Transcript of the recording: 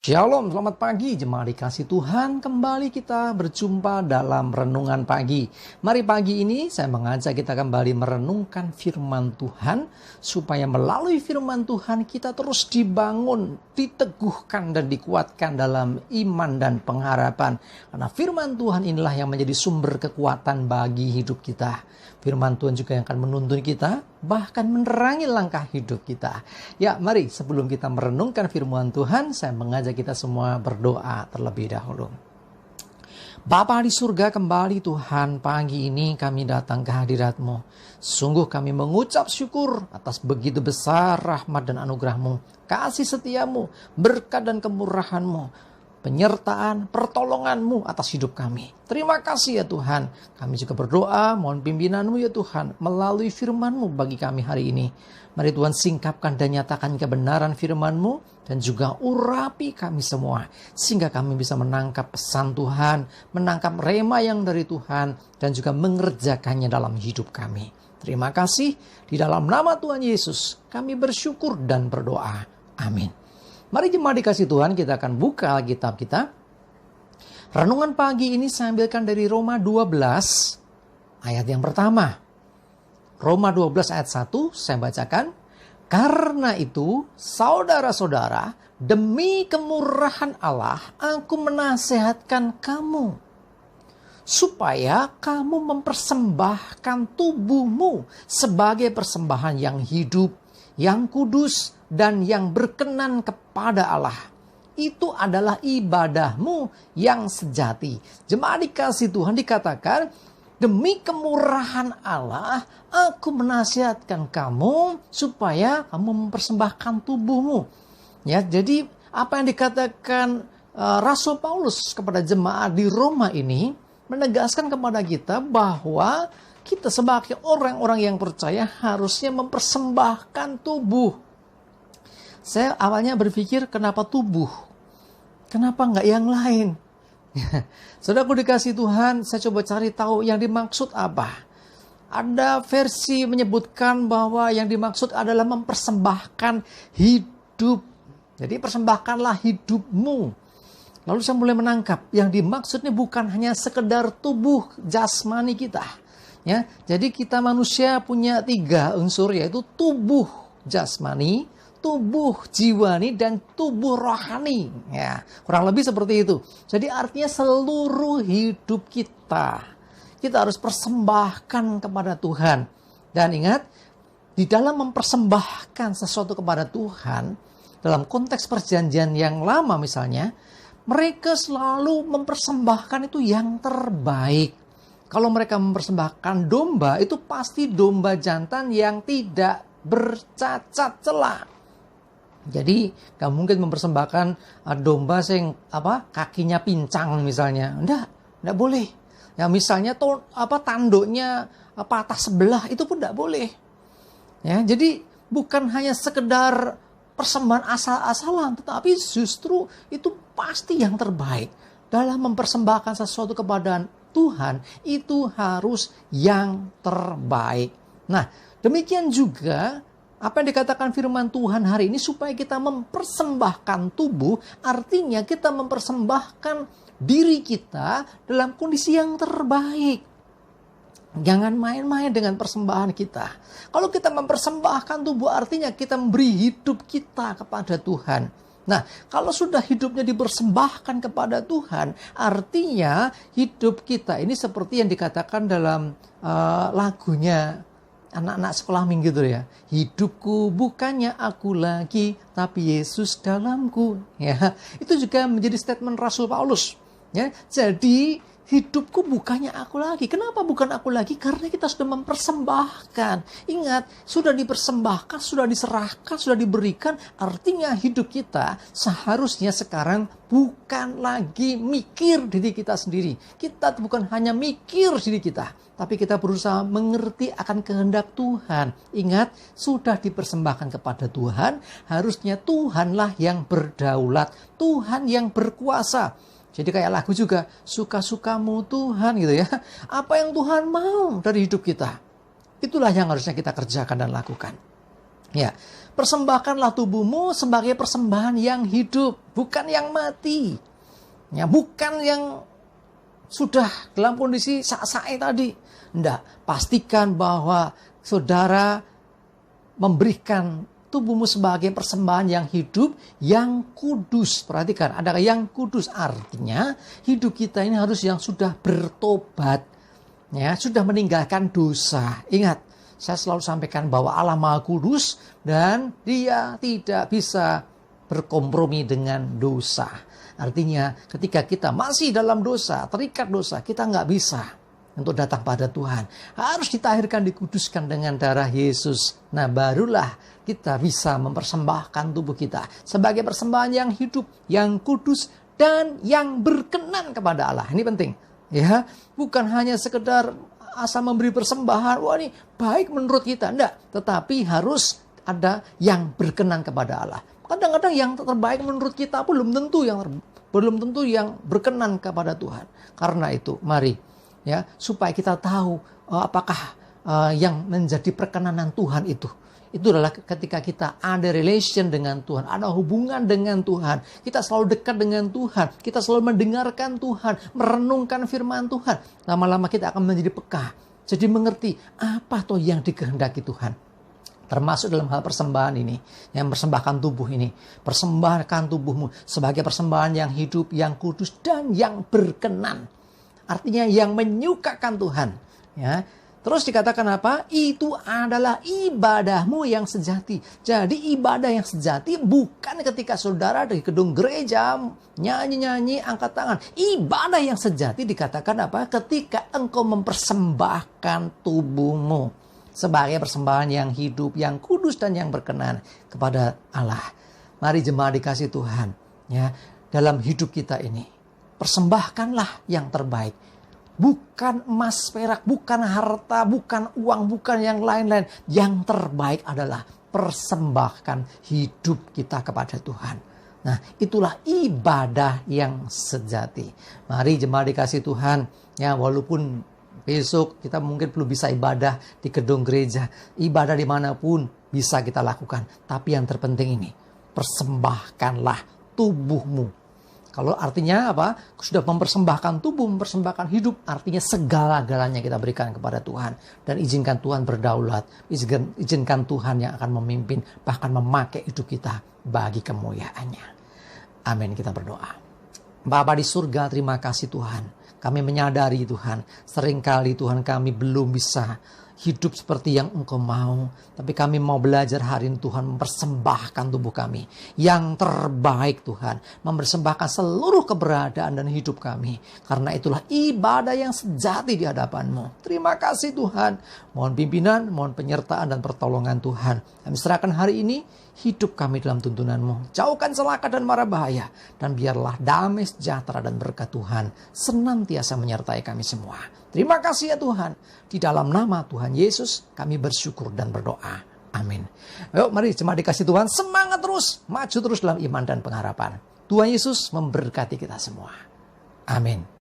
Shalom, selamat pagi jemaat dikasih Tuhan. Kembali kita berjumpa dalam renungan pagi. Mari pagi ini saya mengajak kita kembali merenungkan firman Tuhan, supaya melalui firman Tuhan kita terus dibangun, diteguhkan dan dikuatkan dalam iman dan pengharapan. Karena firman Tuhan inilah yang menjadi sumber kekuatan bagi hidup kita. Firman Tuhan juga yang akan menuntun kita, bahkan menerangi langkah hidup kita. Ya, mari sebelum kita merenungkan firman Tuhan, saya mengajak kita semua berdoa terlebih dahulu. Bapa di surga, kembali Tuhan, pagi ini kami datang ke hadirat-Mu. Sungguh kami mengucap syukur atas begitu besar rahmat dan anugerah-Mu, kasih setia-Mu, berkat dan kemurahan-Mu, penyertaan, pertolongan-Mu atas hidup kami. Terima kasih ya Tuhan. Kami juga berdoa, mohon pimpinan-Mu ya Tuhan, melalui firman-Mu bagi kami hari ini. Mari Tuhan singkapkan dan nyatakan kebenaran firman-Mu, dan juga urapi kami semua, sehingga kami bisa menangkap pesan Tuhan, menangkap rema yang dari Tuhan, dan juga mengerjakannya dalam hidup kami. Terima kasih, di dalam nama Tuhan Yesus, kami bersyukur dan berdoa. Amin. Mari jemaat dikasih Tuhan, kita akan buka Alkitab kita. Renungan pagi ini saya ambilkan dari Roma 12 ayat yang pertama. Roma 12 ayat 1 saya bacakan. Karena itu, saudara-saudara, demi kemurahan Allah, aku menasehatkan kamu, supaya kamu mempersembahkan tubuhmu sebagai persembahan yang hidup, yang kudus, dan yang berkenan kepada Allah. Itu adalah ibadahmu yang sejati. Jemaat dikasih Tuhan, dikatakan, demi kemurahan Allah, aku menasihatkan kamu supaya kamu mempersembahkan tubuhmu. Ya, jadi apa yang dikatakan Rasul Paulus kepada jemaat di Roma ini menegaskan kepada kita bahwa kita sebagai orang-orang yang percaya harusnya mempersembahkan tubuh. Saya awalnya berpikir, kenapa tubuh? Kenapa nggak yang lain? Saudaraku dikasih Tuhan, saya coba cari tahu yang dimaksud apa. Ada versi menyebutkan bahwa yang dimaksud adalah mempersembahkan hidup. Jadi persembahkanlah hidupmu. Lalu saya mulai menangkap, yang dimaksudnya bukan hanya sekedar tubuh jasmani kita. Ya, jadi kita manusia punya 3 unsur, yaitu tubuh jasmani, tubuh jiwani, dan tubuh rohani. Ya, kurang lebih seperti itu. Jadi artinya seluruh hidup kita harus persembahkan kepada Tuhan. Dan ingat, di dalam mempersembahkan sesuatu kepada Tuhan, dalam konteks perjanjian yang lama misalnya, mereka selalu mempersembahkan itu yang terbaik. Kalau mereka mempersembahkan domba, itu pasti domba jantan yang tidak bercacat celah. Jadi gak mungkin mempersembahkan domba yang kakinya pincang misalnya. Enggak boleh. Ya misalnya tanduknya patah sebelah, itu pun enggak boleh. Ya, jadi bukan hanya sekedar persembahan asal-asalan, tetapi justru itu pasti yang terbaik. Dalam mempersembahkan sesuatu kepada Tuhan, itu harus yang terbaik. Nah, demikian juga apa yang dikatakan firman Tuhan hari ini, supaya kita mempersembahkan tubuh, artinya kita mempersembahkan diri kita dalam kondisi yang terbaik. Jangan main-main dengan persembahan kita. Kalau kita mempersembahkan tubuh, artinya kita memberi hidup kita kepada Tuhan. Nah, kalau sudah hidupnya dipersembahkan kepada Tuhan, artinya hidup kita ini seperti yang dikatakan dalam lagunya anak-anak sekolah minggu itu ya. Hidupku bukannya aku lagi, tapi Yesus dalamku. Ya, itu juga menjadi statement Rasul Paulus. Ya, jadi hidupku bukannya aku lagi. Kenapa bukan aku lagi? Karena kita sudah mempersembahkan. Ingat, sudah dipersembahkan, sudah diserahkan, sudah diberikan. Artinya hidup kita seharusnya sekarang bukan lagi mikir diri kita sendiri. Kita bukan hanya mikir diri kita, tapi kita berusaha mengerti akan kehendak Tuhan. Ingat, sudah dipersembahkan kepada Tuhan, harusnya Tuhanlah yang berdaulat, Tuhan yang berkuasa. Jadi kayak lagu juga, suka-sukamu Tuhan gitu ya. Apa yang Tuhan mau dari hidup kita, itulah yang harusnya kita kerjakan dan lakukan. Ya, persembahkanlah tubuhmu sebagai persembahan yang hidup, bukan yang mati. Ya, bukan yang sudah dalam kondisi sak-sae tadi. Enggak, pastikan bahwa saudara memberikan tubuhmu sebagai persembahan yang hidup, yang kudus. Perhatikan, ada yang kudus, artinya hidup kita ini harus yang sudah bertobat, ya, sudah meninggalkan dosa. Ingat, saya selalu sampaikan bahwa Allah Maha Kudus dan Dia tidak bisa berkompromi dengan dosa. Artinya ketika kita masih dalam dosa, terikat dosa, kita nggak bisa untuk datang pada Tuhan. Harus ditahirkan, dikuduskan dengan darah Yesus. Nah, barulah kita bisa mempersembahkan tubuh kita sebagai persembahan yang hidup, yang kudus, dan yang berkenan kepada Allah. Ini penting, ya. Bukan hanya sekedar asal memberi persembahan, wah ini baik menurut kita. Enggak, tetapi harus ada yang berkenan kepada Allah. Kadang-kadang yang terbaik menurut kita belum tentu yang berkenan kepada Tuhan. Karena itu, mari, ya, supaya kita tahu apakah yang menjadi perkenanan Tuhan itu adalah ketika kita ada relation dengan Tuhan, ada hubungan dengan Tuhan, kita selalu dekat dengan Tuhan, kita selalu mendengarkan Tuhan, merenungkan firman Tuhan. Lama-lama kita akan menjadi peka, jadi mengerti apa toh yang dikehendaki Tuhan. Termasuk dalam hal persembahan ini, yang persembahkan tubuh ini. Persembahkan tubuhmu sebagai persembahan yang hidup, yang kudus, dan yang berkenan. Artinya yang menyukakan Tuhan. Ya. Terus dikatakan apa? Itu adalah ibadahmu yang sejati. Jadi ibadah yang sejati bukan ketika saudara di gedung gereja nyanyi-nyanyi, angkat tangan. Ibadah yang sejati dikatakan apa? Ketika engkau mempersembahkan tubuhmu sebagai persembahan yang hidup, yang kudus, dan yang berkenan kepada Allah. Mari jemaat dikasih Tuhan, ya, dalam hidup kita ini, persembahkanlah yang terbaik. Bukan emas perak, bukan harta, bukan uang, bukan yang lain-lain. Yang terbaik adalah persembahkan hidup kita kepada Tuhan. Nah, itulah ibadah yang sejati. Mari jemaat dikasih Tuhan, ya, walaupun besok kita mungkin belum bisa ibadah di gedung gereja. Ibadah dimanapun bisa kita lakukan. Tapi yang terpenting ini, persembahkanlah tubuhmu. Kalau artinya apa? Sudah mempersembahkan tubuh, mempersembahkan hidup. Artinya segala-galanya kita berikan kepada Tuhan. Dan izinkan Tuhan berdaulat. Izinkan Tuhan yang akan memimpin. Bahkan memakai hidup kita bagi kemuliaannya. Amin, kita berdoa. Bapa di surga, terima kasih Tuhan. Kami menyadari Tuhan, seringkali Tuhan kami belum bisa hidup seperti yang Engkau mau. Tapi kami mau belajar hari ini Tuhan mempersembahkan tubuh kami yang terbaik Tuhan. Mempersembahkan seluruh keberadaan dan hidup kami. Karena itulah ibadah yang sejati di hadapan-Mu. Terima kasih Tuhan. Mohon pimpinan, mohon penyertaan dan pertolongan Tuhan. Kami serahkan hari ini hidup kami dalam tuntunan-Mu. Jauhkan celaka dan mara bahaya. Dan biarlah damai sejahtera dan berkat Tuhan senantiasa menyertai kami semua. Terima kasih ya Tuhan. Di dalam nama Tuhan Yesus kami bersyukur dan berdoa. Amin. Ayo mari jemaat dikasih Tuhan, semangat terus, maju terus dalam iman dan pengharapan. Tuhan Yesus memberkati kita semua. Amin.